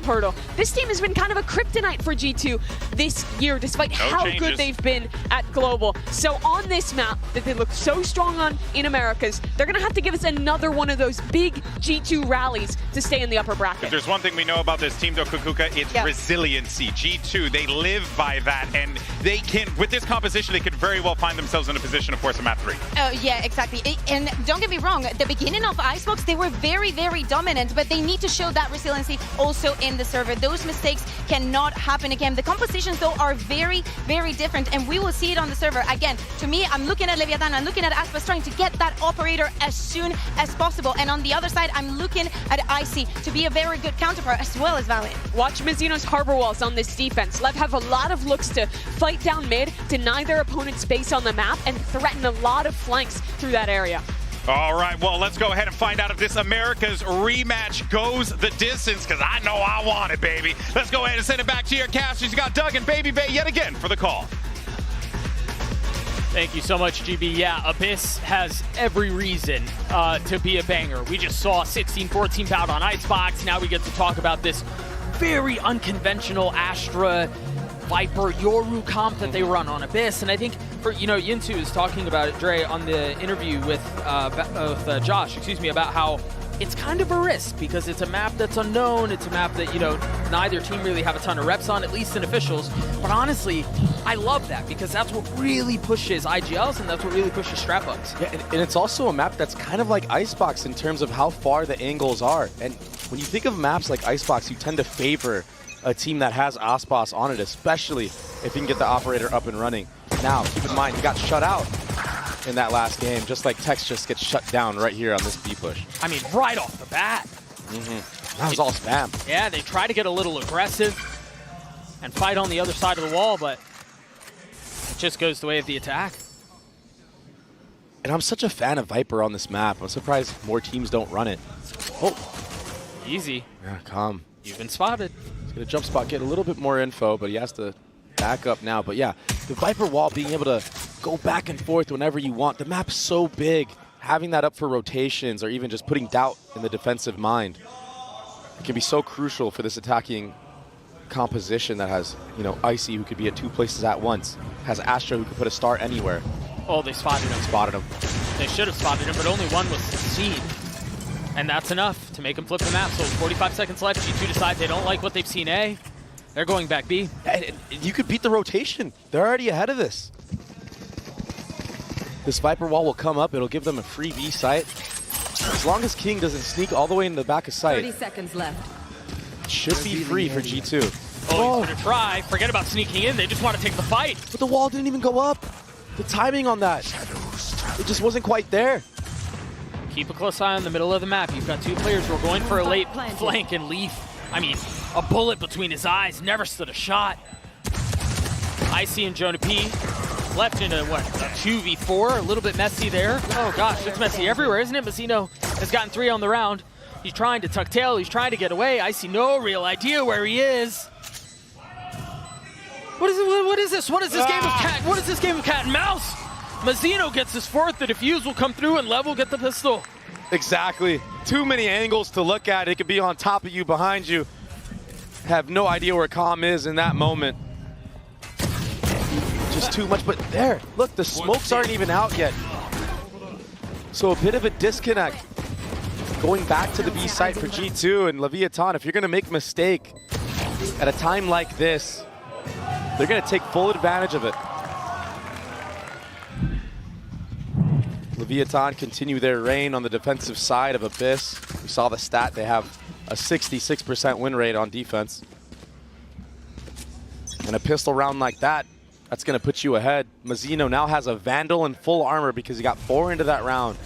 Pirtle. This team has been kind of a kryptonite for G2 this year, despite how good they've been at Global. So on this map that they look so strong on in Americas, they're going to have to give us another one of those big G2 rallies to stay in the upper bracket. If there's one thing we know about this team, though, Kukuka, it's resiliency. G2, they live by that, and they can, with this composition, they could very well find themselves in a position to force a map 3. Yeah, exactly. And don't get me wrong, at the beginning of Icebox, they were very, very dominant, but they need to show that resiliency also in the server. Those mistakes cannot happen again. The compositions, though, are very, very different, and we will see it on the server. Again, to me, I'm looking at Leviathan, I'm looking at Aspas trying to get that operator as soon as possible. And on the other side, I'm looking at Icy to be a very good counterpart as well as Valiant. Watch Mizuno's harbor walls on this defense. LEV have a lot of looks to fight down mid, deny their opponent space on the map, and threaten a lot of flanks through that area. All right, well, let's go ahead and find out if this America's rematch goes the distance, because I know I want it, baby. Let's go ahead and send it back to your casters. You got Doug and Baby Bay yet again for the call. Thank you so much, GB. Yeah, Abyss has every reason to be a banger. We just saw a 16-14 bout on Icebox. Now we get to talk about this very unconventional Astra Viper Yoru comp that they run on Abyss. And I think, for Yinsu is talking about it, Dre, on the interview with Josh, about how it's kind of a risk because it's a map that's unknown. It's a map that, neither team really have a ton of reps on, at least in officials. But honestly, I love that because that's what really pushes IGLs and that's what really pushes strap-ups. Yeah, and it's also a map that's kind of like Icebox in terms of how far the angles are. And when you think of maps like Icebox, you tend to favor a team that has Aspas on it, especially if you can get the operator up and running. Now, keep in mind, he got shut out in that last game, just like Tex just gets shut down right here on this B push. I mean, right off the bat. That was all spam. Yeah, they try to get a little aggressive and fight on the other side of the wall, but it just goes the way of the attack. And I'm such a fan of Viper on this map. I'm surprised more teams don't run it. Oh. Easy. Yeah, calm. You've been spotted. He's going to jump spot, get a little bit more info, but he has to back up now. But yeah, the Viper wall, being able to go back and forth whenever you want. The map's so big. Having that up for rotations or even just putting doubt in the defensive mind, it can be so crucial for this attacking composition that has, Icy, who could be at 2 places at once, has Astra, who could put a star anywhere. Oh, they spotted him. Spotted him. They should have spotted him, but only one was seen. And that's enough to make him flip the map. So 45 seconds left. G2 decide they don't like what they've seen A. They're going back B. And you could beat the rotation. They're already ahead of this. This Viper wall will come up. It'll give them a free B site. As long as King doesn't sneak all the way into the back of sight. 30 seconds left. It should be free for G2. Oh, he's gonna try. Forget about sneaking in. They just want to take the fight. But the wall didn't even go up. The timing on that, it just wasn't quite there. Keep a close eye on the middle of the map. You've got 2 players who are going for a late flank, and Leaf, I mean, a bullet between his eyes, never stood a shot. Icy and Jonah P left into, what, a 2v4? A little bit messy there. Oh gosh, it's messy everywhere, isn't it? Mazino has gotten 3 on the round. He's trying to tuck tail, he's trying to get away. Icy, no real idea where he is. What is this? What is this game of cat? What is this game of cat and mouse? Mazino gets his 4th, the defuse will come through, and LEV will get the pistol. Exactly. Too many angles to look at. It could be on top of you, behind you. Have no idea where Calm is in that moment. Just too much, but there, look, the smokes aren't even out yet. So a bit of a disconnect. Going back to the B site for G2 and Leviathan, if you're gonna make a mistake at a time like this, they're gonna take full advantage of it. Leviathan continue their reign on the defensive side of Abyss. We saw the stat, they have a 66% win rate on defense. And a pistol round like that, that's gonna put you ahead. Mazino now has a Vandal and full armor because he got 4 into that round.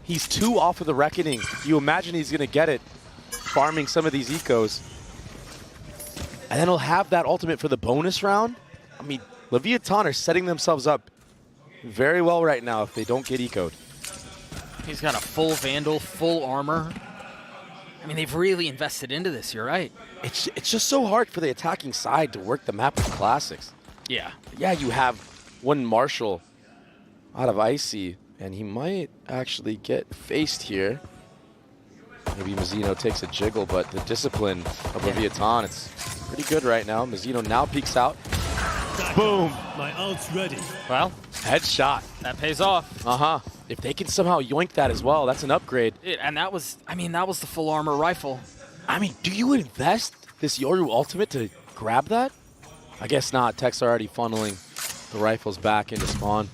He's 2 off of the Reckoning. You imagine he's gonna get it, farming some of these ecos. And then he'll have that ultimate for the bonus round. I mean, Leviathan are setting themselves up very well right now if they don't get ecoed. He's got a full Vandal, full armor. I mean, they've really invested into this, you're right. It's just so hard for the attacking side to work the map with classics. Yeah. Yeah, you have one Marshall out of Icy, and he might actually get faced here. Maybe Mazzino takes a jiggle, but the discipline of Leviathan, it's pretty good right now. Mazzino now peeks out. Boom. My ult's ready. Well, Headshot. that pays off. Uh-huh. If they can somehow yoink that as well, that's an upgrade. And that was, I mean, that was the full armor rifle. I mean, do you invest this Yoru ultimate to grab that? I guess not. Tech's already funneling the rifles back into spawn.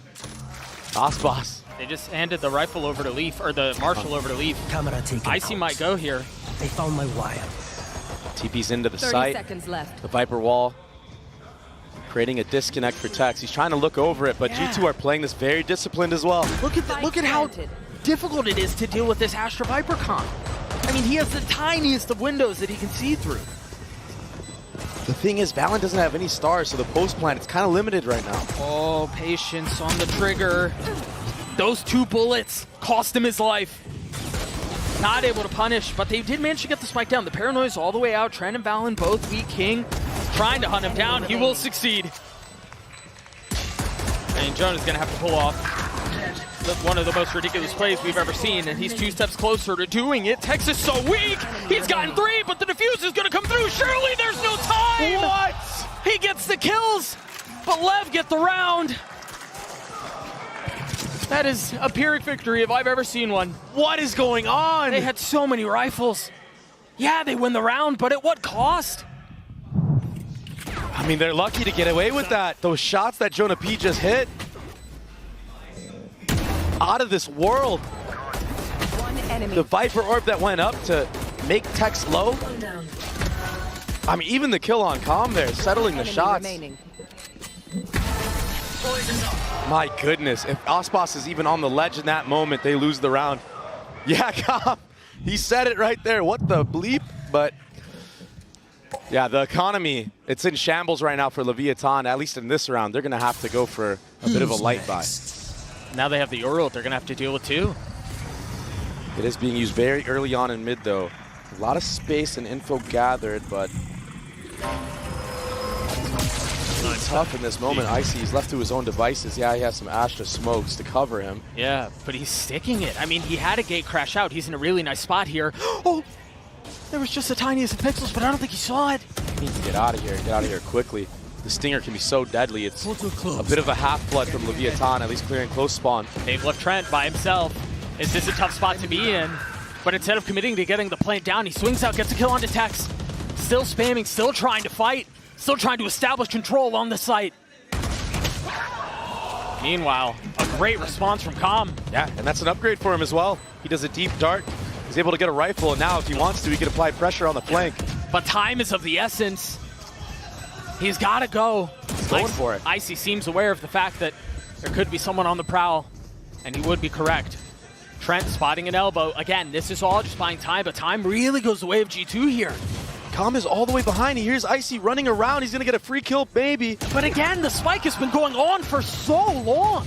Boss. They just handed the rifle over to Leaf, or the Marshall over to Leaf. Camera taken. Icy might go here. They found my wire. TP's into the 30 site. seconds left. The Viper wall creating a disconnect for Tex. He's trying to look over it, but G2 are playing this very disciplined as well. Look at how difficult it is to deal with this Astra Viper comp. I mean, he has the tiniest of windows that he can see through. The thing is, Valen doesn't have any stars, so the post plan, it's kind of limited right now. Oh, patience on the trigger. Those 2 bullets cost him his life. Not able to punish, but they did manage to get the spike down. The paranoia's all the way out. Trent and Valen both weak. King trying to hunt him down. He will succeed. And Jonah's going to have to pull off one of the most ridiculous plays we've ever seen, and he's 2 steps closer to doing it. Tex is so weak. He's gotten 3, but the defuse is going to come through. Surely there's no time. What? He gets the kills, but Lev get the round. That is a Pyrrhic victory if I've ever seen one. What is going on? They had so many rifles. Yeah, they win the round, but at what cost? I mean, they're lucky to get away with that. Those shots that Jonah P just hit. Out of this world. One enemy. The Viper Orb that went up to make Tex low. I mean, even the kill on Calm there, settling the Enemy shots. remaining. My goodness, if Ospas is even on the ledge in that moment, they lose the round. Yeah, Calm, he said it right there. What the bleep? But yeah, the economy, it's in shambles right now for Leviathan, at least in this round. They're going to have to go for a bit of a light buy. Now they have the Ural they're going to have to deal with too. It is being used very early on in mid, though. A lot of space and info gathered, but it's tough in this moment. Icy, he's left to his own devices. Yeah, he has some Astra smokes to cover him. Yeah, but he's sticking it. I mean, he had a gate crash out. He's in a really nice spot here. Oh, there was just the tiniest of pixels, but I don't think he saw it. He needs to get out of here. Get out of here quickly. The Stinger can be so deadly. It's a bit of a half flood from Leviathan, at least clearing close spawn. They've left Trent by himself. Is this a tough spot to be in? But instead of committing to getting the plant down, he swings out, gets a kill onto Tex. Still spamming, still trying to fight, still trying to establish control on the site. Meanwhile, a great response from Calm. Yeah, and that's an upgrade for him as well. He does a deep dart. He's able to get a rifle, and now if he wants to, he can apply pressure on the flank. But time is of the essence. He's got to go. He's going for it. Icy seems aware of the fact that there could be someone on the prowl, and he would be correct. Trent spotting an elbow. Again, this is all just buying time, but time really goes the way of G2 here. Calm is all the way behind. He hears Icy running around. He's going to get a free kill, maybe. But again, the spike has been going on for so long.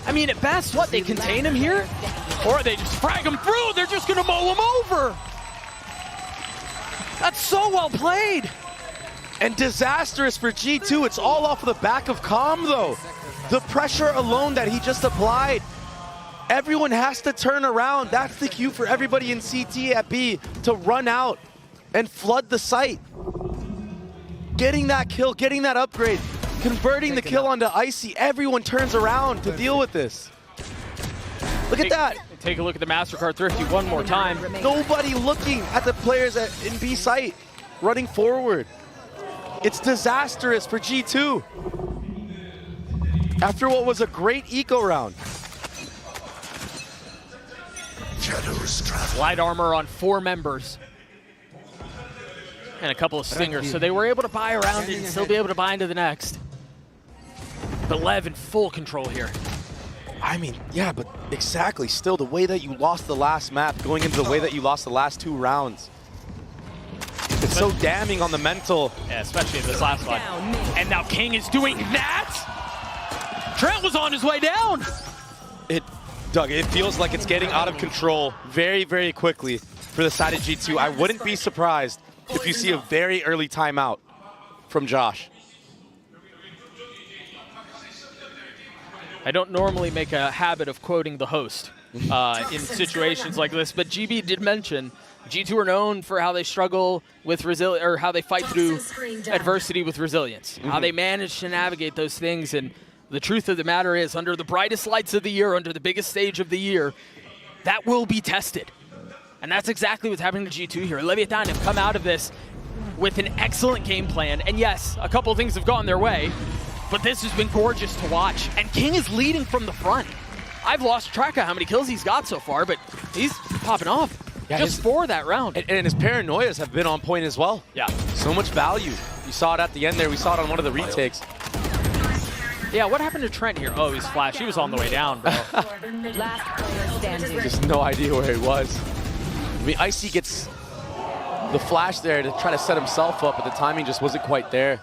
I mean, at best, what, they contain him here? Or they just frag him through. They're just going to mow him over. That's so well played. And disastrous for G2. It's all off of the back of Calm, though. The pressure alone that he just applied. Everyone has to turn around. That's the cue for everybody in CT at B to run out and flood the site. Getting that kill, getting that upgrade, converting the kill onto Icy. Everyone turns around to deal with this. Look at that. Take a look at the MasterCard Thrifty one more time. Nobody looking at the players in B site, running forward. It's disastrous for G2. After what was a great eco round. Light armor on 4 members. And a couple of stingers, so they were able to buy around it and still be able to buy into the next. But Lev in full control here. I mean, yeah, but exactly. Still, the way that you lost the last map, going into the way that you lost the last 2 rounds. It's so damning on the mental. Yeah, especially in this last one. And now King is doing that? Trent was on his way down. Doug, it feels like it's getting out of control very, very quickly for the side of G2. I wouldn't be surprised if you see a very early timeout from Josh. I don't normally make a habit of quoting the host, in situations like this. But GB did mention G2 are known for how they struggle with resilience, or how they fight through adversity with resilience, how they manage to navigate those things. And the truth of the matter is, under the brightest lights of the year, under the biggest stage of the year, that will be tested. And that's exactly what's happening to G2 here. Leviathan have come out of this with an excellent game plan. And yes, a couple of things have gone their way, but this has been gorgeous to watch. And King is leading from the front. I've lost track of how many kills he's got so far, but he's popping off. Yeah, just 4 that round. And his paranoias have been on point as well. Yeah. So much value. You saw it at the end there. We saw it on one of the retakes. Yeah, what happened to Trent here? Oh, he's flashed. He was on the way down, bro. Last player standing. Just no idea where he was. I mean, Icy gets the flash there to try to set himself up, but the timing just wasn't quite there.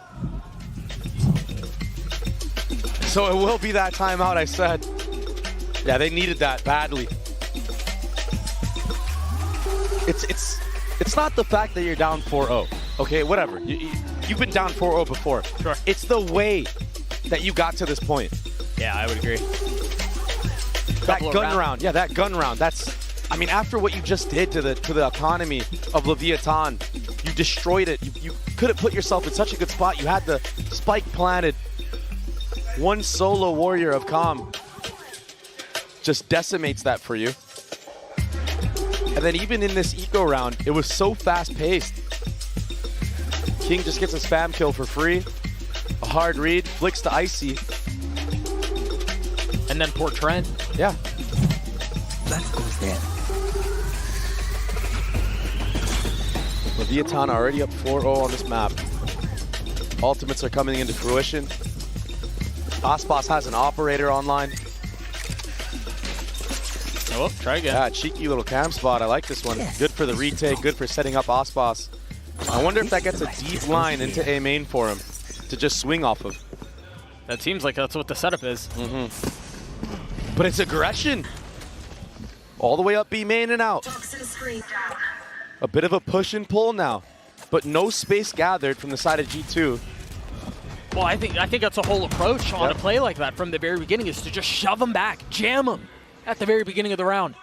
So it will be that timeout, I said. Yeah, they needed that badly. It's not the fact that you're down 4-0. Okay, whatever. You've been down 4-0 before. Sure. It's the way that you got to this point. Yeah, I would agree. That gun round. Yeah, that gun round. That's, I mean, after what you just did to the economy of Leviathan, you destroyed it. You could have put yourself in such a good spot. You had the spike planted. One solo warrior of Calm just decimates that for you. And then even in this eco round, it was so fast-paced. King just gets a spam kill for free. A hard read, flicks to Icy. And then poor Trent. Yeah. That goes there. Leviathan already up 4-0 on this map. Ultimates are coming into fruition. Aspas has an operator online. Oh, try again. Yeah, cheeky little cam spot. I like this one. Good for the retake, good for setting up Aspas. I wonder if that gets a deep line into A main for him to just swing off of. That seems like that's what the setup is. But it's aggression. All the way up B main and out. A bit of a push and pull now, but no space gathered from the side of G2. Well, I think that's a whole approach on a play like that from the very beginning, is to just shove them back, jam them at the very beginning of the round.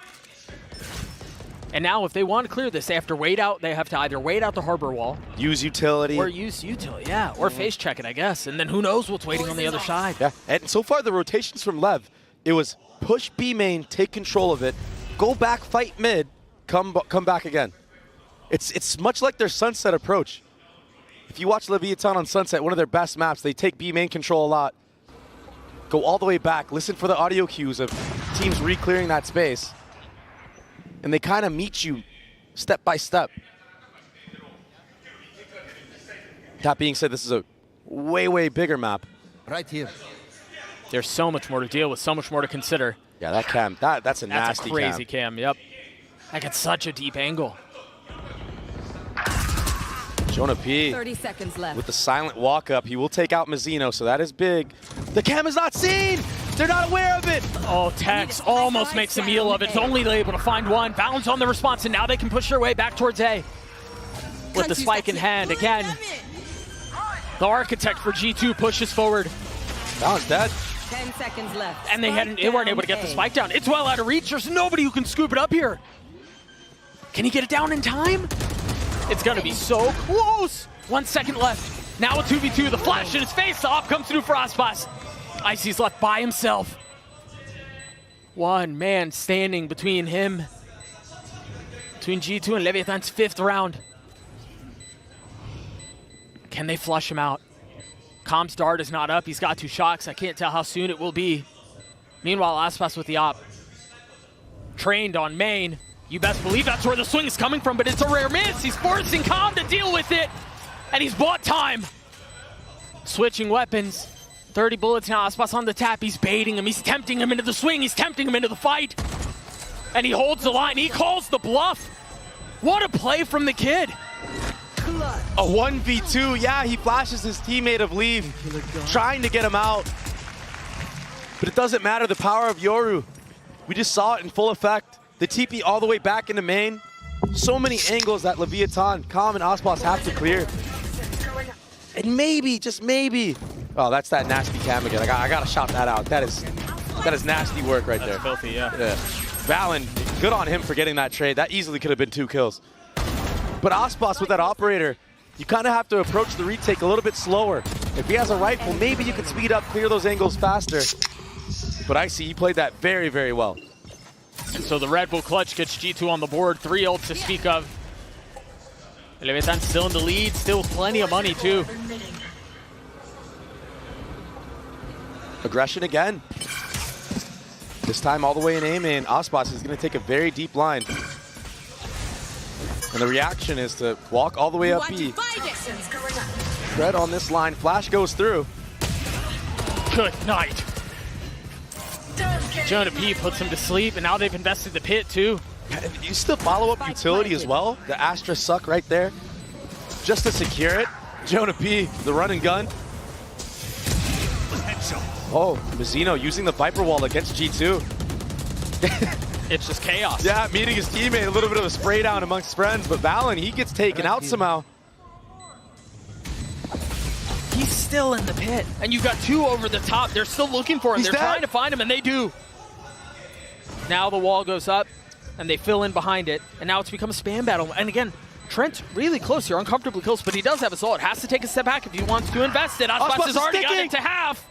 And now if they want to clear this, they have to wait out. They have to either wait out the harbor wall. Use utility. Or use utility, yeah. Or face check it, I guess. And then who knows what's waiting on the other side. Yeah, and so far the rotations from LEV, it was push B main, take control of it, go back, fight mid, come back again. It's much like their Sunset approach. If you watch Leviathan on Sunset, one of their best maps, they take B main control a lot, go all the way back, listen for the audio cues of teams re-clearing that space, and they kind of meet you step by step. That being said, this is a way, way bigger map. Right here. There's so much more to deal with, so much more to consider. Yeah, that cam, that's a nasty cam. That's a crazy cam, yep. That gets such a deep angle. Jonah P. 30 seconds left. With the silent walk up, he will take out Mazzino, so that is big. The cam is not seen! They're not aware of it! Oh, Tex almost makes a meal of it. It's only able to find one. Balance on the response, and now they can push their way back towards A. With the spike in hand, again. The architect for G2 pushes forward. Balance dead. 10 seconds left. And they weren't able to get the spike down. It's well out of reach. There's nobody who can scoop it up here. Can he get it down in time? It's gonna be so close. 1 second left. Now a 2v2, the flash in his face. The op comes through for Aspas. Icy's left by himself. One man standing between him, between G2 and Leviathan's 5th round. Can they flush him out? Calm's dart is not up. He's got 2 shocks. I can't tell how soon it will be. Meanwhile, Aspas with the op. Trained on main. You best believe that's where the swing is coming from, but it's a rare miss. He's forcing Calm to deal with it, and he's bought time. Switching weapons. 30 bullets now. Aspas on the tap. He's baiting him. He's tempting him into the swing. He's tempting him into the fight. And he holds the line. He calls the bluff. What a play from the kid. A 1v2, yeah, he flashes his teammate of LEV, trying to get him out. But it doesn't matter, the power of Yoru. We just saw it in full effect. The TP all the way back into main. So many angles that Leviathan, Calm, and Aspas have to clear. And maybe, just maybe. Oh, that's that nasty cam again. I gotta shout that out. That is nasty work right there. That's filthy, yeah. Valen, good on him for getting that trade. That easily could have been 2 kills. But Aspas with that operator, you kind of have to approach the retake a little bit slower. If he has a rifle, maybe you can speed up, clear those angles faster. But I see he played that very, very well. And so the Red Bull clutch gets G2 on the board. 3 ults to speak of. LEV still in the lead, still plenty of money too. Aggression again. This time all the way in aim, and Aspas is going to take a very deep line. And the reaction is to walk all the way up B. Tread on this line, flash goes through. Good night. Jonah P puts him to sleep, and now they've invested the pit too. You still follow up utility as well. The Astra suck right there. Just to secure it. Jonah P, the run and gun. Oh, Mazzino using the Viper wall against G2. It's just chaos. Yeah, meeting his teammate, a little bit of a spray down amongst friends, but Valen, he gets taken out somehow. He's still in the pit. And you've got 2 over the top. They're still looking for him. They're trying to find him, and they do. Now the wall goes up, and they fill in behind it, and now it's become a spam battle. And again, Trent's really close here, uncomfortably close, but he does have Assault. Has to take a step back if he wants to invest it. Aspas has already got it to half.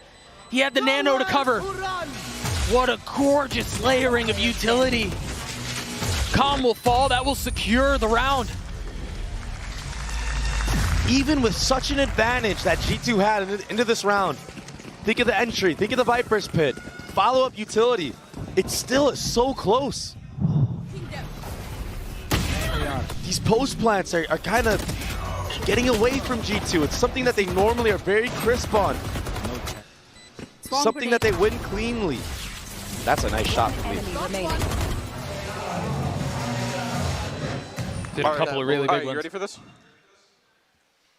He had the nano to cover. What a gorgeous layering of utility. Calm will fall. That will secure the round. Even with such an advantage that G2 had into this round, think of the entry, think of the Viper's pit, follow-up utility. It still is so close. These post plants are kind of getting away from G2. It's something that they normally are very crisp on. Something that they win cleanly. That's a nice shot for me. Did a couple of really big ones. You ready for this?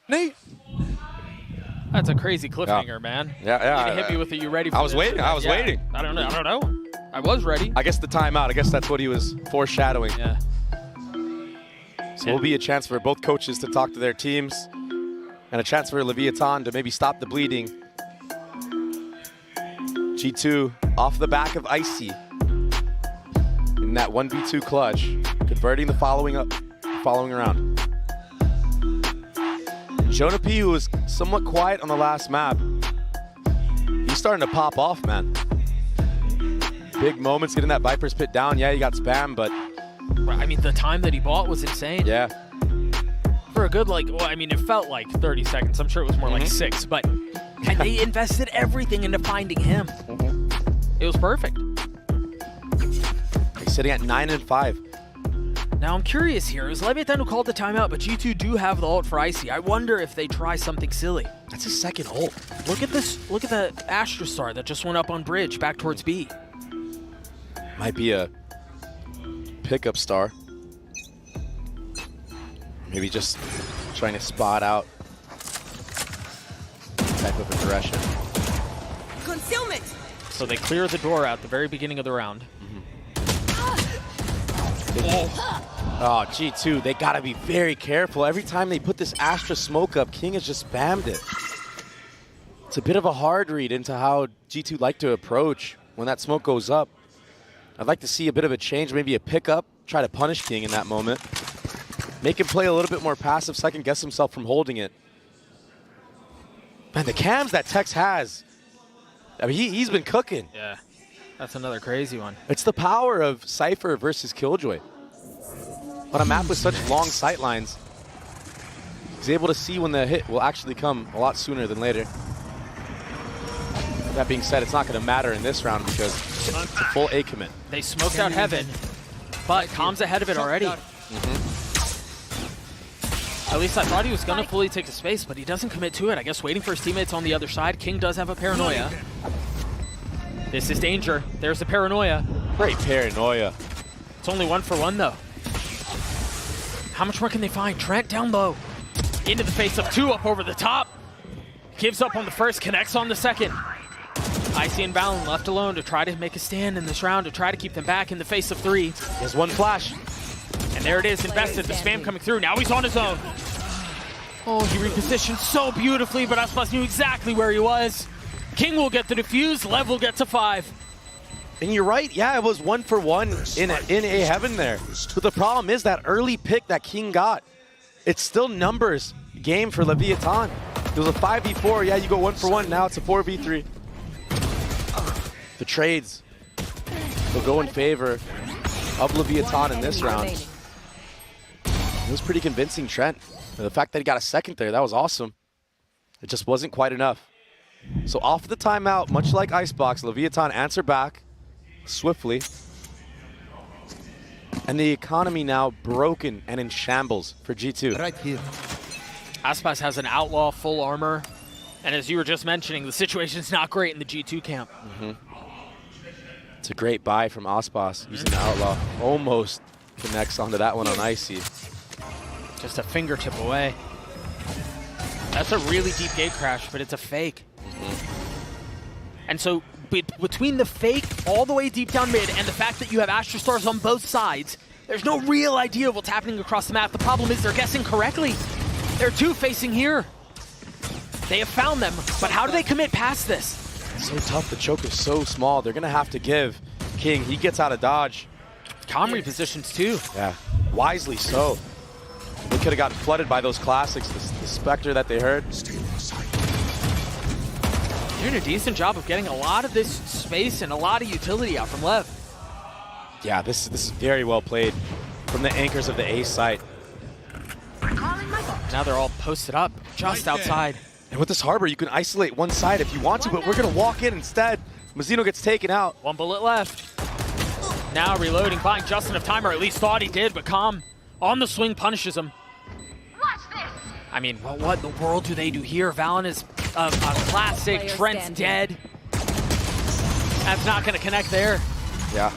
Nate. That's a crazy cliffhanger, man. Yeah. You hit me with it. You ready for I was this? waiting. I was waiting. I don't know. I was ready. I guess the timeout. I guess that's what he was foreshadowing. Yeah. So it'll be a chance for both coaches to talk to their teams and a chance for Leviathan to maybe stop the bleeding. G2 off the back of Icy in that 1v2 clutch, converting the following round. Jonah P, who was somewhat quiet on the last map, he's starting to pop off, man. Big moments getting that Viper's pit down. Yeah, he got spammed, but I mean, the time that he bought was insane. yeah. For a good, it felt like 30 seconds. I'm sure it was more like 6, but they invested everything into finding him. It was perfect. He's sitting at 9 and 5. Now I'm curious here. It was Leviathan who called the timeout, but G2 do have the ult for Icy. I wonder if they try something silly. That's his second ult. Look at this. Look at the Astra Star that just went up on bridge back towards B. Might be a pickup star. Maybe just trying to spot out type of aggression. Concealment. So they clear the door out at the very beginning of the round. Oh, G2, they gotta be very careful. Every time they put this Astra smoke up, King has just spammed it. It's a bit of a hard read into how G2 like to approach when that smoke goes up. I'd like to see a bit of a change, maybe a pickup, try to punish King in that moment. Make him play a little bit more passive, second guess himself from holding it. Man, the cams that Tex has, I mean, he's been cooking. Yeah, that's another crazy one. It's the power of Cypher versus Killjoy. On a map with such long sight lines, he's able to see when the hit will actually come a lot sooner than later. That being said, it's not going to matter in this round because it's a full A commit. They smoked out Heaven, but Calm's ahead of it already. At least I thought he was going to fully take the space, but he doesn't commit to it. I guess waiting for his teammates on the other side. King does have a paranoia. This is danger. There's the paranoia. Great paranoia. It's only 1 for 1, though. How much more can they find? Trent down low. Into the face of 2 up over the top. Gives up on the first, connects on the second. Icy and Valen left alone to try to make a stand in this round, to try to keep them back in the face of 3. He has 1 flash. And there it is, invested, the spam coming through. Now he's on his own. Oh, he repositioned so beautifully, but Aspas knew exactly where he was. King will get the defuse, Lev will get to 5. And you're right, yeah, it was 1 for 1 in a heaven there. But the problem is that early pick that King got, it's still numbers game for Leviathan. It was a 5v4, yeah, you go 1 for 1, now it's a 4v3. The trades will go in favor of Leviathan in this round. It was pretty convincing, Trent. The fact that he got a second there, that was awesome. It just wasn't quite enough. So off the timeout, much like Icebox, Leviathan answer back swiftly. And the economy now broken and in shambles for G2. Right here. Aspas has an outlaw full armor. And as you were just mentioning, the situation's not great in the G2 camp. It's a great buy from Aspas using the outlaw. Almost connects onto that one on Icy. Just a fingertip away. That's a really deep gate crash, but it's a fake. And so between the fake all the way deep down mid and the fact that you have Astra Stars on both sides, there's no real idea of what's happening across the map. The problem is they're guessing correctly. There are two facing here. They have found them, but how do they commit past this? So tough, the choke is so small. They're gonna have to give King. He gets out of dodge. Calm repositions too. Yeah, wisely so. They could have gotten flooded by those classics, the Spectre that they heard. Doing a decent job of getting a lot of this space and a lot of utility out from LEV. Yeah, this is very well played from the anchors of the A site. Now they're all posted up just outside. And with this harbor, you can isolate one side if you want to, but we're gonna walk in instead. Mazzino gets taken out. 1 bullet left. Now reloading, buying just enough time, or at least thought he did, but Calm on the swing punishes him. I mean, well, what in the world do they do here? Valen is a classic. Trent's dead. That's not going to connect there. Yeah.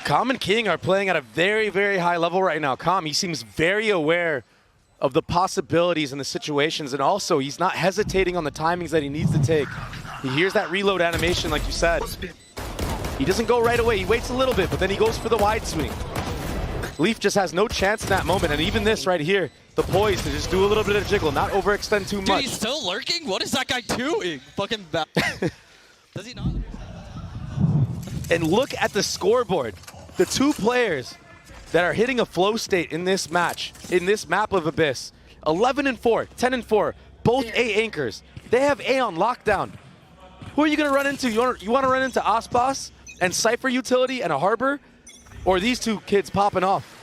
Calm and King are playing at a very, very high level right now. Calm, he seems very aware of the possibilities and the situations, and also he's not hesitating on the timings that he needs to take. He hears that reload animation, like you said. He doesn't go right away. He waits a little bit, but then he goes for the wide swing. Leaf just has no chance in that moment, and even this right here, the poise to just do a little bit of jiggle, not overextend too much. Dude, he's still lurking? What is that guy doing? Fucking bad. Does he not? And look at the scoreboard. The two players that are hitting a flow state in this match, in this map of Abyss, 11-4, 10-4, both A anchors. They have A on lockdown. Who are you going to run into? You want to run into Aspas and Cypher utility and a harbor? Or these two kids popping off?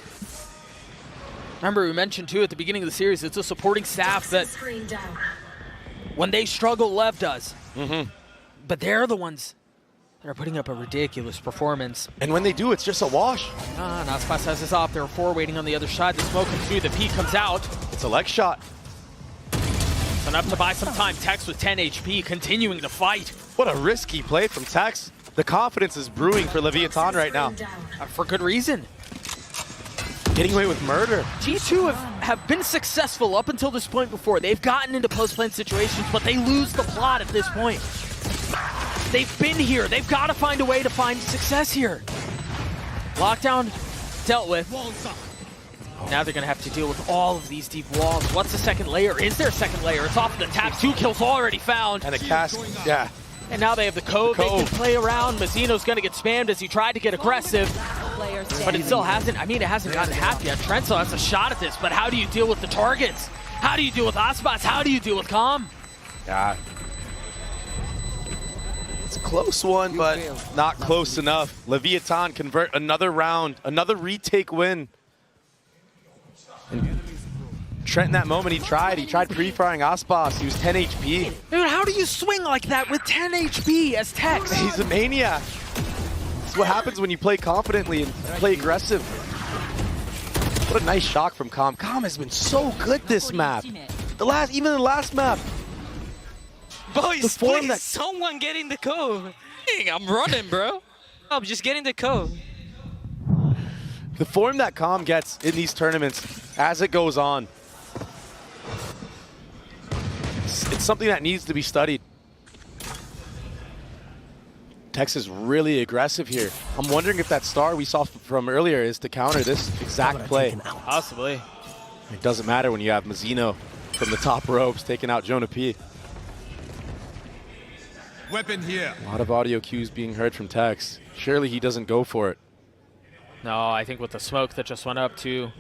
Remember, we mentioned too at the beginning of the series, it's a supporting staff that when they struggle, LEV does. But they're the ones that are putting up a ridiculous performance. And when they do, it's just a wash. Aspas has his op. There are 4 waiting on the other side. The smoke comes through. The peek comes out. It's a leg shot. It's enough to buy some time. Tex with 10 HP, continuing to fight. What a risky play from Tex. The confidence is brewing for Leviathan right now. For good reason. Getting away with murder. G2 have been successful up until this point before. They've gotten into post-plant situations, but they lose the plot at this point. They've been here. They've got to find a way to find success here. Lockdown dealt with. Now they're going to have to deal with all of these deep walls. What's the second layer? Is there a second layer? It's off the tap. 2 kills already found. And a cast, yeah. And now they have the cove. They can play around. Mazzino's going to get spammed as he tried to get aggressive. But it still hasn't, it hasn't gotten half yet. Trent still has a shot at this, but how do you deal with the targets? How do you deal with Aspas? How do you deal with Calm? Yeah. It's a close one, but not close enough. Leviathan convert another round, another retake win. And Trent in that moment, he tried pre-firing Aspas. He was 10 HP. Dude, how do you swing like that with 10 HP as Tex? He's a maniac. That's what happens when you play confidently and play aggressive. What a nice shock from Calm. Calm has been so good this map. Even the last map. Boys, please, someone get in the cove. I'm running, bro. I'm just getting the cove. The form that Calm gets in these tournaments as it goes on, it's something that needs to be studied. Tex is really aggressive here. I'm wondering if that star we saw from earlier is to counter this exact play. Possibly. It doesn't matter when you have Mazzino from the top ropes taking out Jonah P. Weapon here. A lot of audio cues being heard from Tex. Surely he doesn't go for it. No, I think with the smoke that just went up too,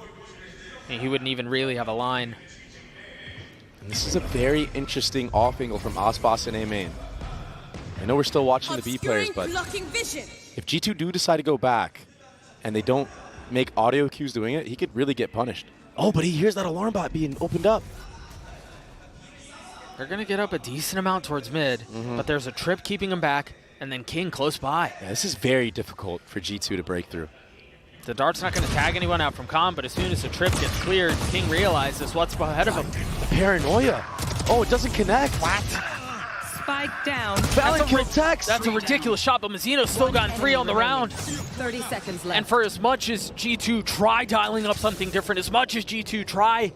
I mean, he wouldn't even really have a line. And this is a very interesting off angle from Aspas and A main. I know we're still watching the B players, but if G2 do decide to go back and they don't make audio cues doing it, he could really get punished. Oh, but he hears that alarm bot being opened up. They're going to get up a decent amount towards mid, but there's a trip keeping him back, and then King close by. Yeah, this is very difficult for G2 to break through. The dart's not going to tag anyone out from Com, but as soon as the trip gets cleared, King realizes what's ahead of him. The paranoia. Oh, it doesn't connect. What? Spike down. Valorant kill Tex. That's a ridiculous shot, but Mazzino's still gotten 3 on the round. 30 seconds left. And for as much as G2 try dialing up something different, as much as G2 try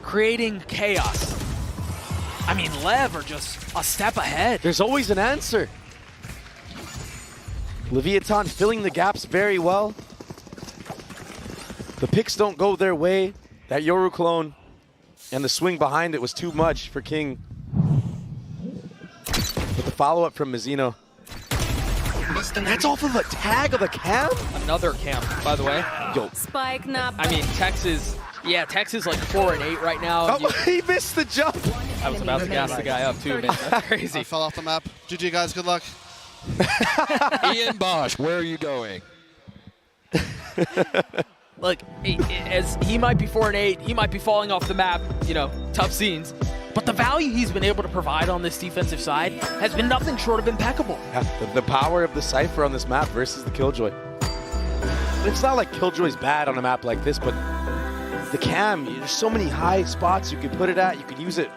creating chaos, I mean, LEV are just a step ahead. There's always an answer. Leviathan filling the gaps very well. The picks don't go their way. That Yoru clone and the swing behind it was too much for King. But the follow-up from Mazzino. That's off of a tag of a cam? Another cam, by the way. Yo. Spike not. I mean, Tex is like 4-8 right now. Oh, he missed the jump. I was about to gas the guy up too, man. That's crazy. I fell off the map. GG guys, good luck. Ian Bosch, where are you going? Look, as he might be 4-8, he might be falling off the map, you know, tough scenes. But the value he's been able to provide on this defensive side has been nothing short of impeccable. Yeah, the power of the Cypher on this map versus the Killjoy. It's not like Killjoy's bad on a map like this, but the cam, there's so many high spots you can put it at. You could use it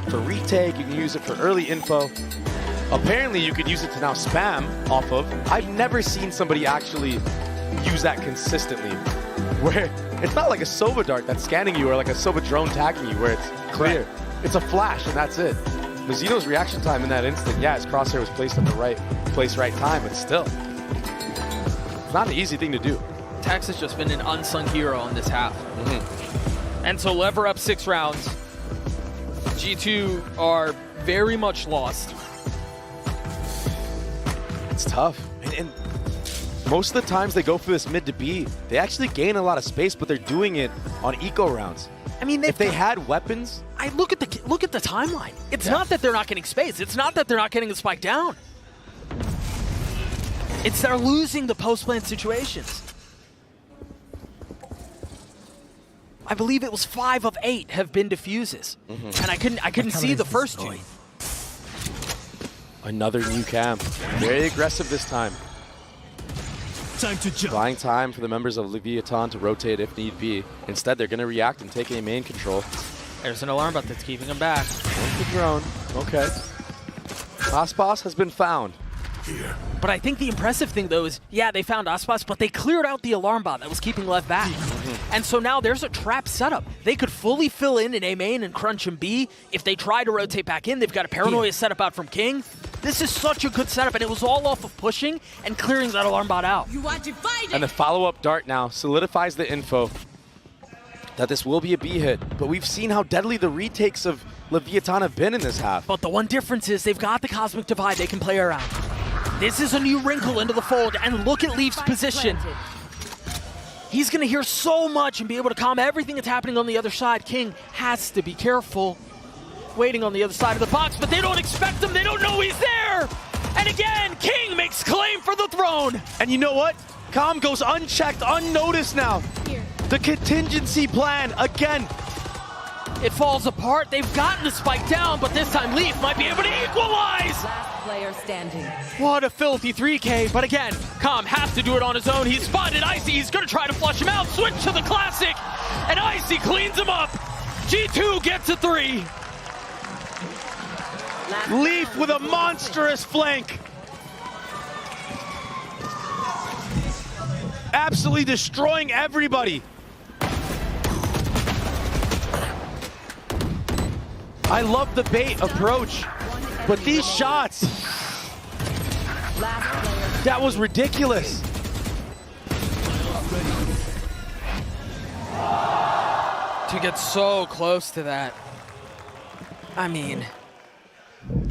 for retake, you can use it for early info. Apparently you could use it to now spam off of. I've never seen somebody actually use that consistently. Where it's not like a Sova dart that's scanning you or like a Sova drone tagging you where it's clear. Right. It's a flash and that's it. Mazzino's reaction time in that instant, yeah, his crosshair was placed at the right place, right time, but still. It's not an easy thing to do. Tex has just been an unsung hero on this half. And so LEV are up 6 rounds. G2 are very much lost. It's tough. And most of the times they go for this mid to B, they actually gain a lot of space, but they're doing it on eco rounds. I mean, if they had weapons, I look at the timeline. It's not that they're not getting space. It's not that they're not getting the spike down. It's they're losing the post-plant situations. I believe it was 5 of 8 have been diffuses, and I couldn't see the first 2. Another new cam, very aggressive this time. Time to jump. Buying time for the members of Leviathan to rotate if need be. Instead, they're going to react and take a main control. There's an alarm bot that's keeping him back. The drone. Okay. Aspas has been found. Here. But I think the impressive thing, though, is, yeah, they found Aspas, but they cleared out the alarm bot that was keeping LEV back. And so now there's a trap setup. They could fully fill in A main and crunch in B. If they try to rotate back in, they've got a paranoia setup out from King. This is such a good setup, and it was all off of pushing and clearing that alarm bot out. You are divided. And the follow-up dart now solidifies the info that this will be a B hit. But we've seen how deadly the retakes of Leviathan have been in this half. But the one difference is they've got the Cosmic Divide they can play around. This is a new wrinkle into the fold, and look at Leaf's position. He's going to hear so much and be able to calm everything that's happening on the other side. King has to be careful. Waiting on the other side of the box, but they don't expect him. They don't know he's there. And again, King makes claim for the throne. And you know what? Calm goes unchecked, unnoticed now. Here. The contingency plan again. It falls apart. They've gotten the spike down, but this time Leaf might be able to equalize. Last player standing. What a filthy 3K. But again, Com has to do it on his own. He's spotted Icy. He's going to try to flush him out. Switch to the classic. And Icy cleans him up. G2 gets a 3. Leaf with a monstrous flank. Absolutely destroying everybody. I love the bait approach, but these shots, that was ridiculous. To get so close to that. I mean,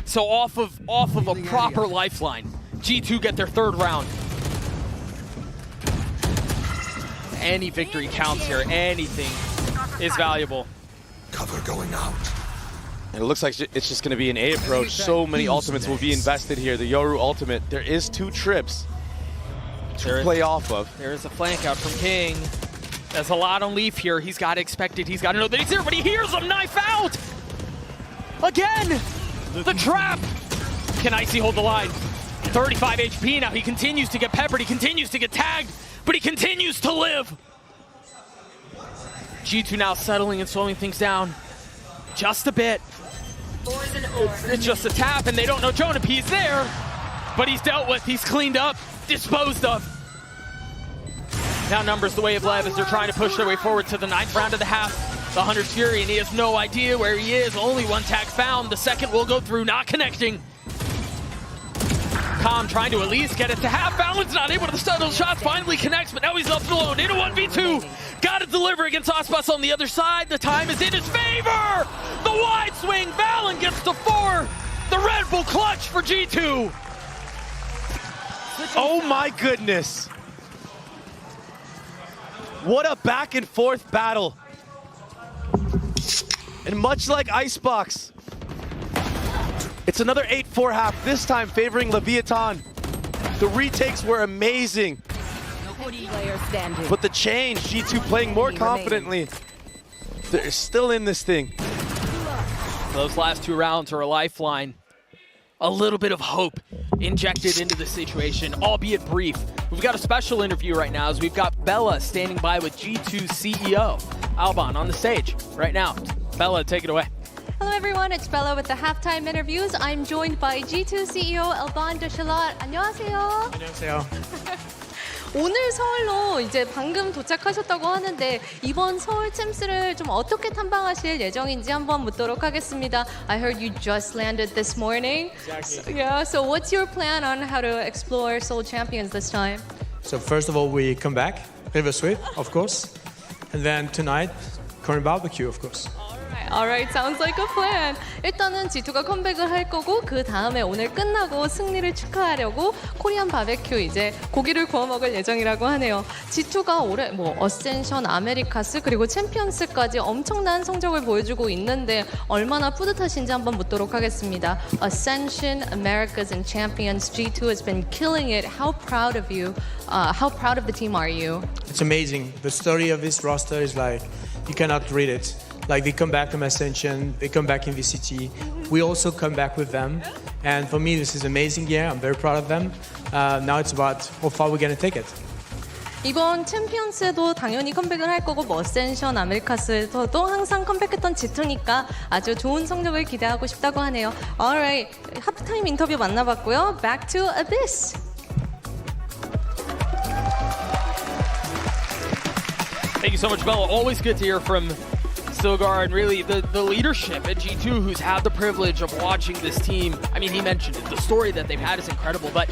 So off of a proper lifeline, G2 get their third round. Any victory counts here. Anything is valuable. Cover going out. And it looks like it's just going to be an A approach. So many ultimates will be invested here. The Yoru ultimate. There is 2 trips to play off of. There's a flank out from King. There's a lot on Leaf here. He's got to expect it. He's got to know that he's here, but he hears him. Knife out! Again! The trap! Can Icy hold the line? 35 HP now. He continues to get peppered. He continues to get tagged, but he continues to live. G2 now settling and slowing things down just a bit. It's just a tap, and they don't know Jonapi's there, but he's dealt with. He's cleaned up, disposed of. Now numbers the way of LEV as they're trying to push their way forward to the 9th round of the half. The Hunter's Fury, and he has no idea where he is. Only 1 tag found. The second will go through, not connecting. Calm trying to at least get it to half. Balance not able to settle shots. Finally connects, but now he's left alone in a 1v2. Got to deliver against Ospas on the other side. The time is in his favor. The wide swing. Valen gets to 4. The Red Bull clutch for G2. Oh my goodness. What a back and forth battle. And much like Icebox, it's another 8-4 half, this time favoring Leviathan. The retakes were amazing. But the change, G2 playing more confidently. They're still in this thing. Those last 2 rounds are a lifeline. A little bit of hope injected into the situation, albeit brief. We've got a special interview right now as we've got Bella standing by with G2 CEO Alban on the stage right now. Bella, take it away. Hello everyone, it's Bella with the halftime interviews. I'm joined by G2 CEO Alban de Shalat. 안녕하세요. 안녕하세요. 오늘 서울로 이제 방금 도착하셨다고 하는데 이번 서울 챔스를 좀 어떻게 탐방하실 예정인지 한번 묻도록 하겠습니다. I heard you just landed this morning. Exactly. Yeah, so what's your plan on how to explore Seoul Champions this time? So first of all, we come back, River Sweep, of course, and then tonight, Korean barbecue, of course. Alright, sounds like a plan. 일단은 G2가 컴백을 할 거고 그 다음에 오늘 끝나고 승리를 축하하려고 코리안 바베큐 이제 고기를 구워 먹을 예정이라고 하네요. G2가 올해 뭐 어센션, 아메리카스 그리고 챔피언스까지 엄청난 성적을 보여주고 있는데 얼마나 뿌듯하신지 한번 묻도록 하겠습니다. Ascension, Americas, and Champions. G2 has been killing it. How proud of you? How proud of the team are you? It's amazing. The story of this roster is like, you cannot read it. Like they come back from Ascension, they come back in VCT. We also come back with them. And for me, this is an amazing year. I'm very proud of them. Now it's about how far we're going to take it. 이번 챔피언스도 당연히 컴백을 할 거고 뭐 어센션, 아메리카스에서도 항상 컴백했던 G2니까 아주 좋은 성적을 기대하고 싶다고 하네요. Alright, 하프타임 인터뷰 만나봤고요. Back to Abyss. Thank you so much, Bella. Always good to hear from Silgar and really the leadership at G2 who's had the privilege of watching this team. I mean, he mentioned it. The story that they've had is incredible, but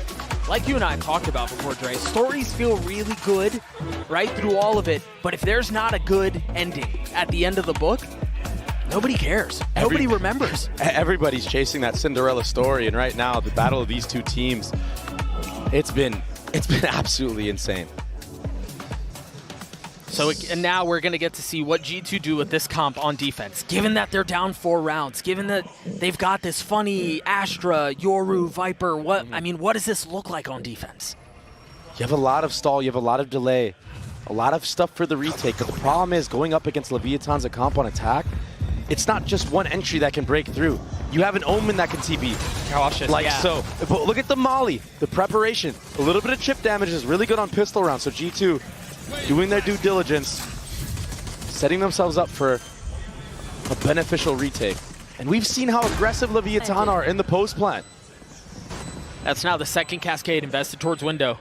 like you and I talked about before, Dre, stories feel really good right through all of it, but if there's not a good ending at the end of the book, nobody cares. Nobody remembers. Everybody's chasing that Cinderella story, and right now, the battle of these 2 teams, it's been absolutely insane. So and now we're going to get to see what G2 do with this comp on defense. Given that they're down 4 rounds, given that they've got this funny Astra, Yoru, Viper, what does this look like on defense? You have a lot of stall, you have a lot of delay, a lot of stuff for the retake, but the problem is going up against Leviathan's a comp on attack, it's not just one entry that can break through. You have an Omen that can TP. Cautious, So, but look at the Molly, the preparation. A little bit of chip damage is really good on pistol rounds, so G2 doing their due diligence, setting themselves up for a beneficial retake. And we've seen how aggressive Leviathan are in the post plant. That's now the second cascade invested towards window.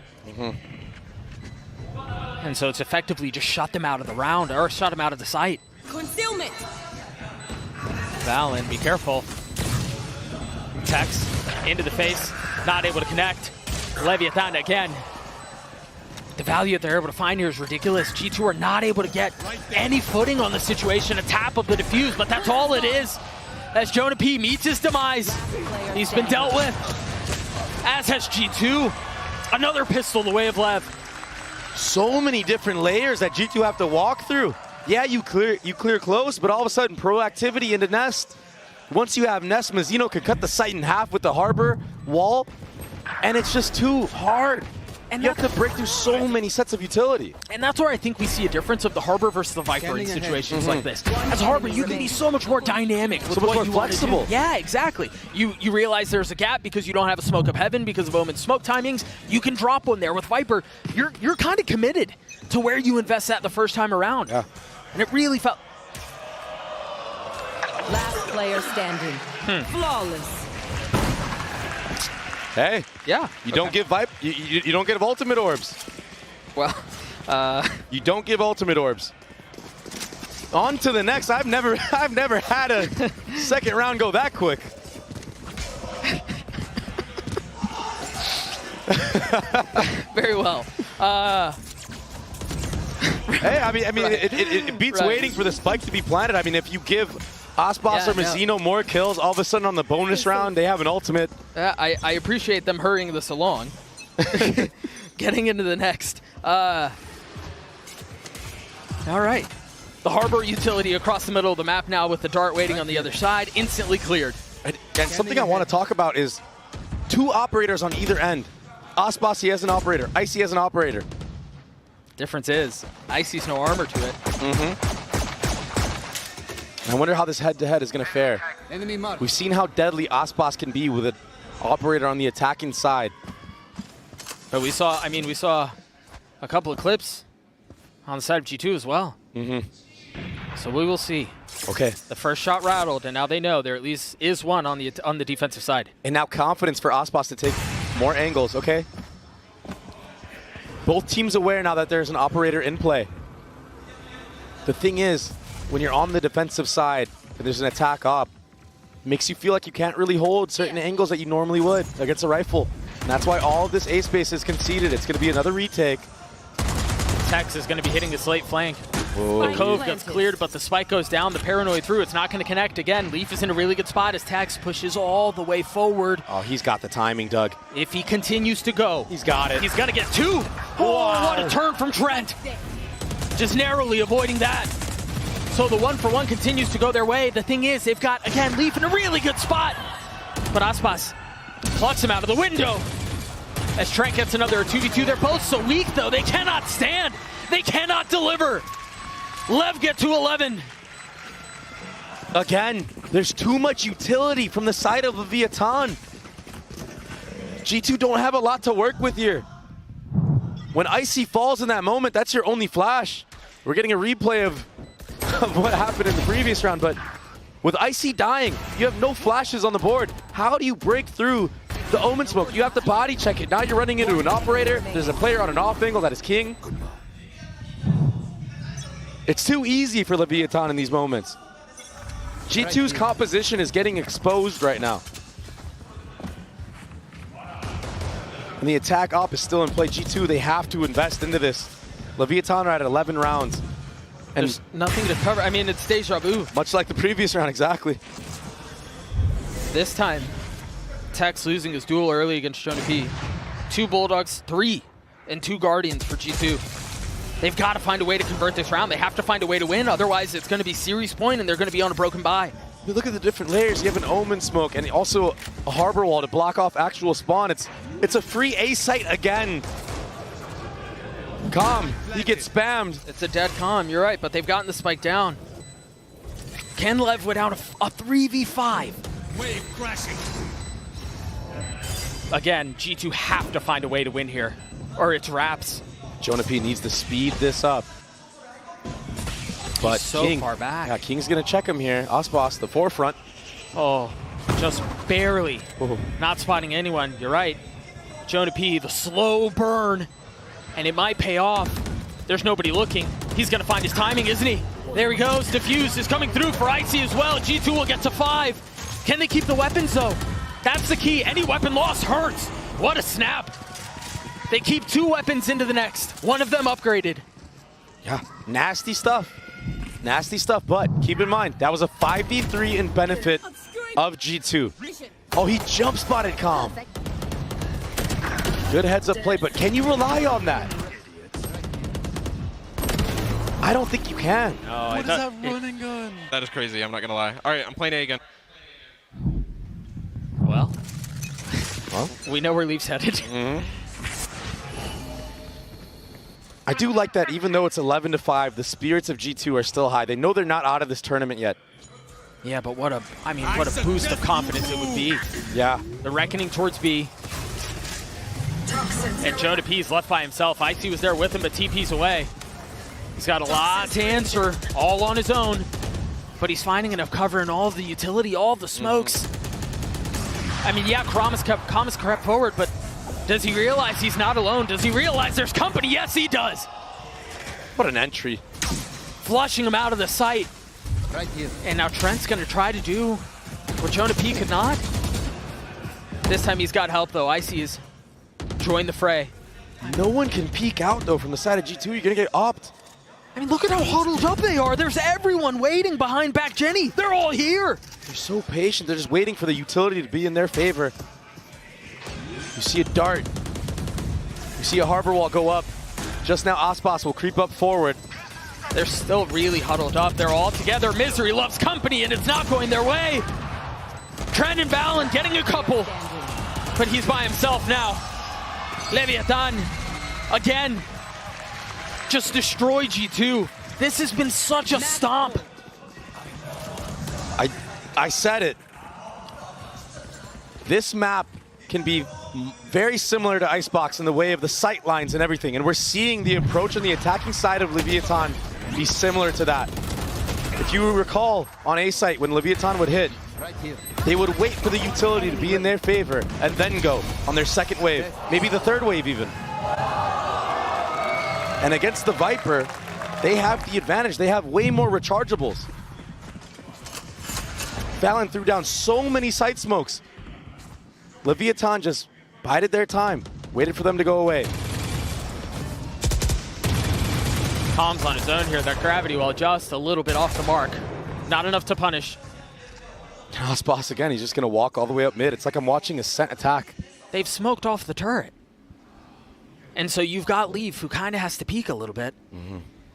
And so it's effectively just shut them out of the round, or shut them out of the site. Concealment. Valen, be careful. Tex into the face, not able to connect. Leviathan again. The value that they're able to find here is ridiculous. G2 are not able to get any footing on the situation. A tap of the defuse, but that's all it is. as Jonah P meets his demise. He's been dealt with, as has G2. Another pistol the way of LEV. So many different layers that G2 have to walk through. Yeah, you clear close, but all of a sudden proactivity into Nest. Once you have Nest, Mazzino could cut the site in half with the Harbor wall, and it's just too hard. And you have to break through so many sets of utility. And that's where I think we see a difference of the Harbor versus the Viper in situations like this. As Harbor, you can be so much more dynamic with so much what more you flexible. want to do. Yeah, exactly. You realize there's a gap because you don't have a smoke of heaven because of Omen's smoke timings. You can drop one there. With Viper, you're kind of committed to where you invest that the first time around. Yeah. And it really felt... Last player standing. Flawless. Hey, yeah, you don't give you don't give ultimate orbs. Well, you don't give ultimate orbs. On to the next. I've never had a second round go that quick. very well. Hey, I mean, it beats waiting for the spike to be planted. I mean, if you give Aspas or Mazzino more kills, all of a sudden on the bonus round, they have an ultimate. I appreciate them hurrying this along. Getting into the next. All right. The Harbor utility across the middle of the map now with the dart waiting on the other side. Instantly cleared. And something I want to talk about is 2 operators on either end. Aspas, he has an operator. Icy has an operator. Difference is, Icy's no armor to it. I wonder how this head-to-head is going to fare. We've seen how deadly Aspas can be with an operator on the attacking side. But we saw a couple of clips on the side of G2 as well. So we will see. Okay. The first shot rattled, and now they know there at least is one on the defensive side. And now confidence for Aspas to take more angles, okay? Both teams aware now that there's an operator in play. The thing is, when you're on the defensive side and there's an attack op, it makes you feel like you can't really hold certain angles that you normally would against a rifle. And that's why all of this A space is conceded. It's going to be another retake. Tex is going to be hitting this late flank. Whoa. The Cove gets cleared, but the spike goes down. The Paranoid through. It's not going to connect again. Leaf is in a really good spot as Tex pushes all the way forward. Oh, he's got the timing, Doug. If he continues to go, he's got it. He's going to get 2. Oh, what a turn from Trent. Just narrowly avoiding that. So the 1-for-1 continues to go their way. The thing is, they've got, again, Leaf in a really good spot. But Aspas plucks him out of the window. As Trent gets another 2v2. They're both so weak, though. They cannot stand. They cannot deliver. LEV get to 11. Again, there's too much utility from the side of Leviathan. G2 don't have a lot to work with here. When Icy falls in that moment, that's your only flash. We're getting a replay of what happened in the previous round, but with Icy dying, you have no flashes on the board. How do you break through the Omen smoke? You have to body check it. Now you're running into an operator. There's a player on an off angle that is king. It's too easy for Leviathan in these moments. G2's composition is getting exposed right now. And the attack op is still in play. G2, they have to invest into this. Leviathan are at 11 rounds. And there's nothing to cover. I mean, it's deja vu. Much like the previous round, exactly. This time, Tex losing his duel early against Jonah P. 2 Bulldogs, 3, and 2 Guardians for G2. They've got to find a way to convert this round. They have to find a way to win. Otherwise, it's going to be series point, and they're going to be on a broken bye. You look at the different layers. You have an Omen smoke and also a Harbor wall to block off actual spawn. It's a free A site again. Calm. He gets spammed. It's a dead calm. You're right, but they've gotten the spike down. Can LEV without a 3v5? Wave crashing. Again, G2 have to find a way to win here, or it's wraps. Jonah P needs to speed this up. But he's so King, far back. Yeah, King's going to check him here. Aspas, the forefront. Oh, just barely. Not spotting anyone. You're right. Jonah P, the slow burn. And it might pay off. There's nobody looking. He's going to find his timing, isn't he? There he goes. Diffuse is coming through for Icy as well. G2 will get to 5. Can they keep the weapons, though? That's the key. Any weapon loss hurts. What a snap. They keep 2 weapons into the next. One of them upgraded. Yeah, nasty stuff. Nasty stuff, but keep in mind, that was a 5v3 in benefit of G2. Oh, he jump spotted Calm. Good heads up play, but can you rely on that? I don't think you can. No, What is that running gun? That is crazy, I'm not gonna lie. All right, I'm playing A again. Well, we know where Leaf's headed. I do like that even though it's 11-5, the spirits of G2 are still high. They know they're not out of this tournament yet. Yeah, but what a boost of confidence it would be. Yeah. The reckoning towards B. And Joe DeP's left by himself. Icy was there with him, but TP's away. He's got a lot to answer, all on his own. But he's finding enough cover in all of the utility, all of the smokes. I mean, yeah, Kramis crept forward, but does he realize he's not alone? Does he realize there's company? Yes, he does. What an entry. Flushing him out of the sight. Right here. And now Trent's going to try to do what Jonah P could not. This time he's got help, though. Icy has joined the fray. No one can peek out, though, from the side of G2. You're going to get opt. I mean, look at how huddled up they are. There's everyone waiting behind back Jenny. They're all here. They're so patient. They're just waiting for the utility to be in their favor. You see a dart. You see a harbor wall go up. Just now, Aspas will creep up forward. They're still really huddled up. They're all together. Misery loves company, and it's not going their way. Trent and Valen getting a couple, but he's by himself now. Leviathan, again, just destroy G2. This has been such a stomp. I said it. This map can be very similar to Icebox in the way of the sight lines and everything, and we're seeing the approach on the attacking side of Leviathan be similar to that. If you recall on A site when Leviathan would hit, they would wait for the utility to be in their favor and then go on their second wave, maybe the third wave even. And against the Viper, they have the advantage. They have way more rechargeables. Valen threw down so many side smokes. Leviathan just bided their time, waited for them to go away. Calm's on his own here. That gravity well just a little bit off the mark. Not enough to punish. Aspas again, he's just going to walk all the way up mid. It's like I'm watching a Scent attack. They've smoked off the turret. And so you've got LEV, who kind of has to peek a little bit.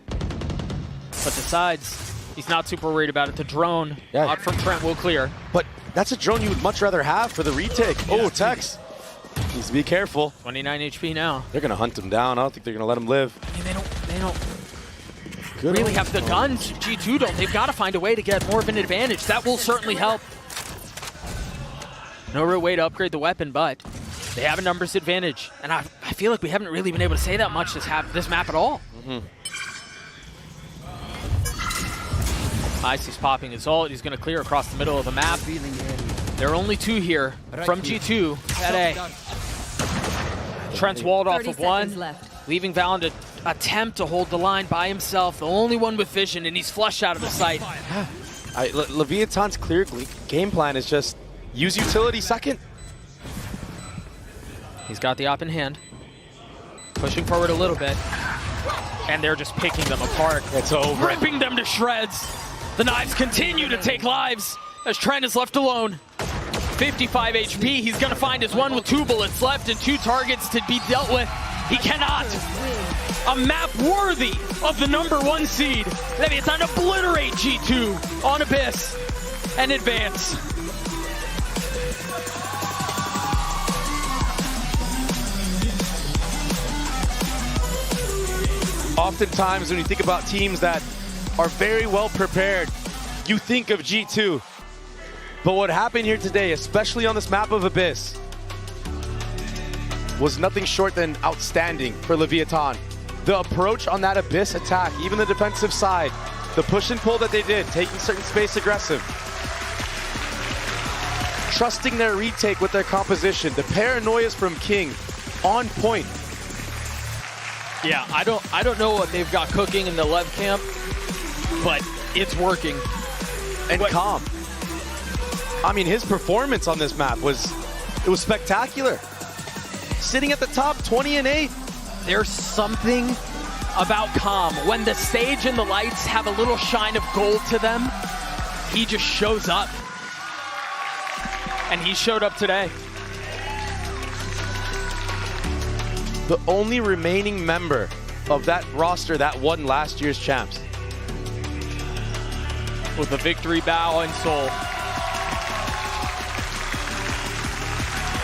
But decides he's not super worried about it. The drone out from Trent will clear. But that's a drone you would much rather have for the retake. Oh, Tex. Needs to be careful. 29 HP now. They're going to hunt him down. I don't think they're going to let him live. I mean, they don't really have the guns. G2 don't. They've got to find a way to get more of an advantage. That will certainly help. No real way to upgrade the weapon, but they have a numbers advantage. And I feel like we haven't really been able to say that much this map at all. Icy's popping his ult. He's going to clear across the middle of the map. There are only two here from G2 at A. Trent's walled off of one, leaving Valen to attempt to hold the line by himself. The only one with vision, and he's flushed out of the sight. Leviathan's clear game plan is just use utility second. He's got the op in hand. Pushing forward a little bit. And they're just picking them apart. It's over. Ripping them to shreds. The knives continue to take lives as Trent is left alone. 55 HP. He's going to find his one with 2 bullets left and 2 targets to be dealt with. He cannot. A map worthy of the #1 seed. Leviathan obliterate G2 on Abyss and advance. Oftentimes when you think about teams that are very well prepared, you think of G2. But what happened here today, especially on this map of Abyss, was nothing short than outstanding for Leviathan. The approach on that Abyss attack, even the defensive side, the push and pull that they did, taking certain space aggressive, trusting their retake with their composition, the paranoias from King, on point. Yeah, I don't know what they've got cooking in the LEV camp, but it's working. And Calm. I mean, his performance on this map was spectacular. Sitting at the top, 20 and 8. There's something about Calm. When the stage and the lights have a little shine of gold to them, he just shows up. And he showed up today. The only remaining member of that roster that won last year's champs. With a victory bow and soul.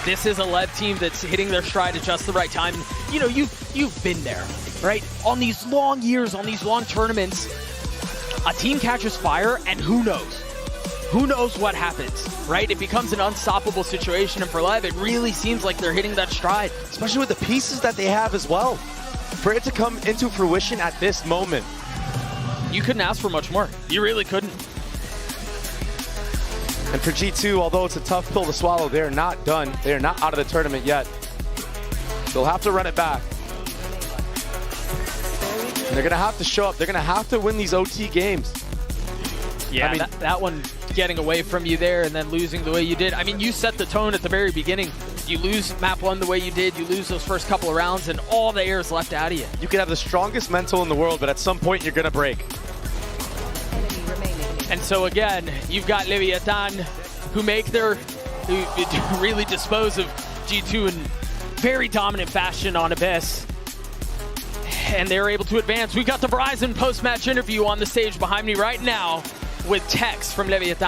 This is a LEV team that's hitting their stride at just the right time. You know, you've been there, right? On these long years, on these long tournaments, a team catches fire, and who knows? Who knows what happens, right? It becomes an unstoppable situation, and for LEV, it really seems like they're hitting that stride. Especially with the pieces that they have as well. For it to come into fruition at this moment. You couldn't ask for much more. You really couldn't. And for G2, although it's a tough pill to swallow, they're not done. They're not out of the tournament yet. They'll have to run it back. And they're going to have to show up. They're going to have to win these OT games. Yeah, I mean, that one getting away from you there and then losing the way you did. I mean, you set the tone at the very beginning. You lose map 1 the way you did, you lose those first couple of rounds, and all the air is left out of you. You can have the strongest mental in the world, but at some point you're going to break. And so again, you've got Leviathan, who really dispose of G2 in very dominant fashion on Abyss. And they're able to advance. We've got the Verizon post-match interview on the stage behind me right now with Tex from Leviathan.